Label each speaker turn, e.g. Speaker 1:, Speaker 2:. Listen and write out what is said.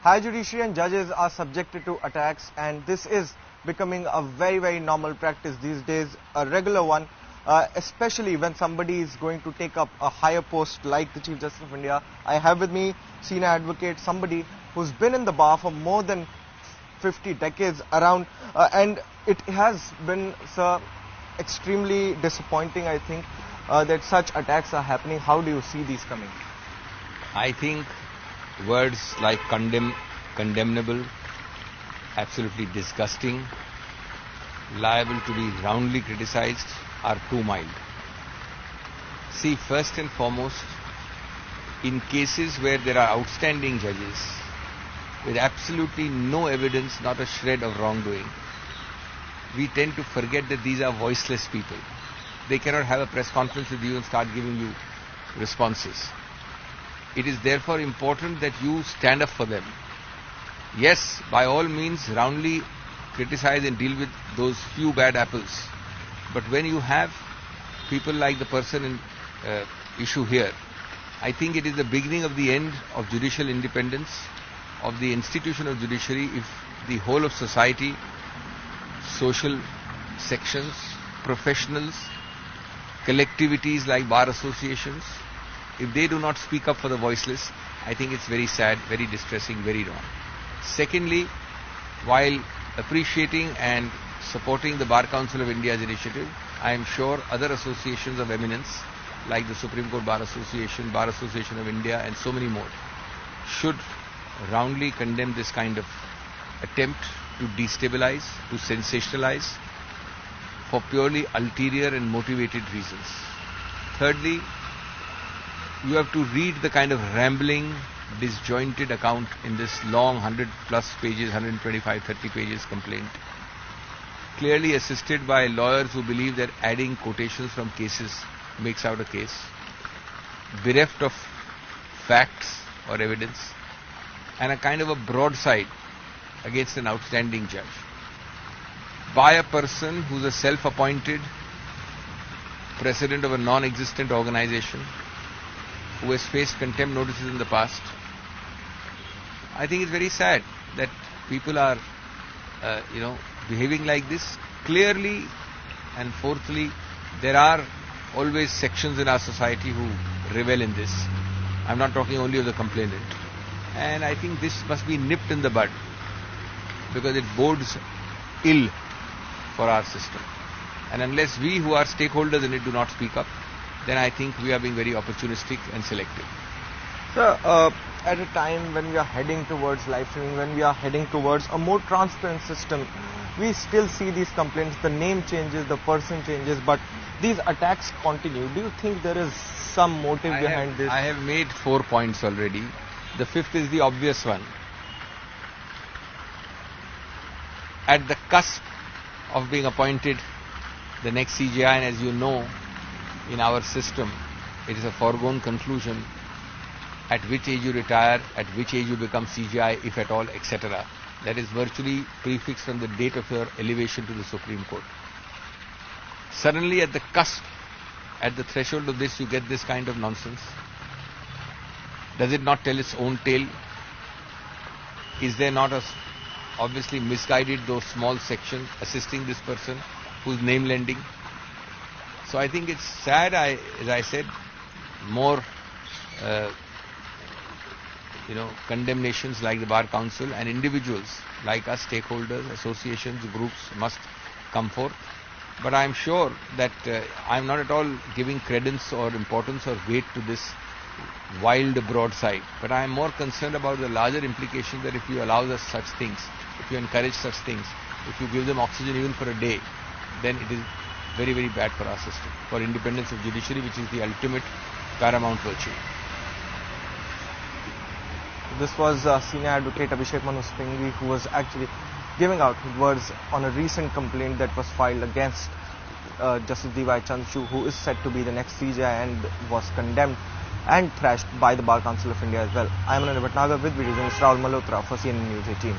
Speaker 1: High judiciary and judges are subjected to attacks, and this is becoming a very normal practice these days, a regular one, especially when somebody is going to take up a higher post like the Chief Justice of India. I have with me senior advocate, somebody who's been in the bar for more than 50 decades around, and it has been, sir, extremely disappointing, I think, that such attacks are happening. How do you see these coming?
Speaker 2: I think words like condemnable, absolutely disgusting, liable to be roundly criticized are too mild. See, first and foremost, in cases where there are outstanding judges with absolutely no evidence, not a shred of wrongdoing, we tend to forget that these are voiceless people. They cannot have a press conference with you and start giving you responses. It is therefore important that you stand up for them. Yes, by all means, roundly criticize and deal with those few bad apples. But when you have people like the person in issue here, I think it is the beginning of the end of judicial independence, of the institution of judiciary, if the whole of society, social sections, professionals, collectivities like bar associations, if they do not speak up for the voiceless, I think it's very sad, very distressing, very wrong. Secondly, while appreciating and supporting the Bar Council of India's initiative, I am sure other associations of eminence like the Supreme Court Bar Association, Bar Association of India and so many more should roundly condemn this kind of attempt to destabilize, to sensationalize for purely ulterior and motivated reasons. Thirdly, you have to read the kind of rambling, disjointed account in this long 100 plus pages, 125, 30 pages complaint, clearly assisted by lawyers who believe that adding quotations from cases makes out a case, bereft of facts or evidence, and a kind of a broadside against an outstanding judge by a person who's a self-appointed president of a non-existent organization who has faced contempt notices in the past. I think it's very sad that people are, behaving like this. Clearly, and fourthly, there are always sections in our society who revel in this. I'm not talking only of the complainant. And I think this must be nipped in the bud because it bodes ill for our system. And unless we who are stakeholders in it do not speak up, then I think we are being very opportunistic and selective.
Speaker 1: Sir, at a time when we are heading towards live streaming, when we are heading towards a more transparent system, we still see these complaints, the name changes, the person changes, but these attacks continue. Do you think there is some motive behind this?
Speaker 2: I have made 4 points already. The fifth is the obvious one. At the cusp of being appointed the next CJI, and as you know, in our system, it is a foregone conclusion at which age you retire, at which age you become CJI, if at all, etc. That is virtually prefixed on the date of your elevation to the Supreme Court. Suddenly at the cusp, at the threshold of this, you get this kind of nonsense. Does it not tell its own tale? Is there not a obviously misguided, those small section assisting this person who's name lending? So I think it's sad, as I said, more condemnations like the Bar Council and individuals like us, stakeholders, associations, groups must come forth. But I'm sure that I'm not at all giving credence or importance or weight to this wild broadside. But I'm more concerned about the larger implication that if you allow us such things, if you encourage such things, if you give them oxygen even for a day, then it is very bad for our system, for independence of judiciary, which is the ultimate paramount virtue.
Speaker 1: This was senior advocate Abhishek Manu Singhvi, who was actually giving out words on a recent complaint that was filed against Justice D.Y. Chandrachud, who is said to be the next CJI and was condemned and thrashed by the Bar Council of India as well. I am Anand Bhatnagar with video journalist Rahul Malhotra for CNN News 18.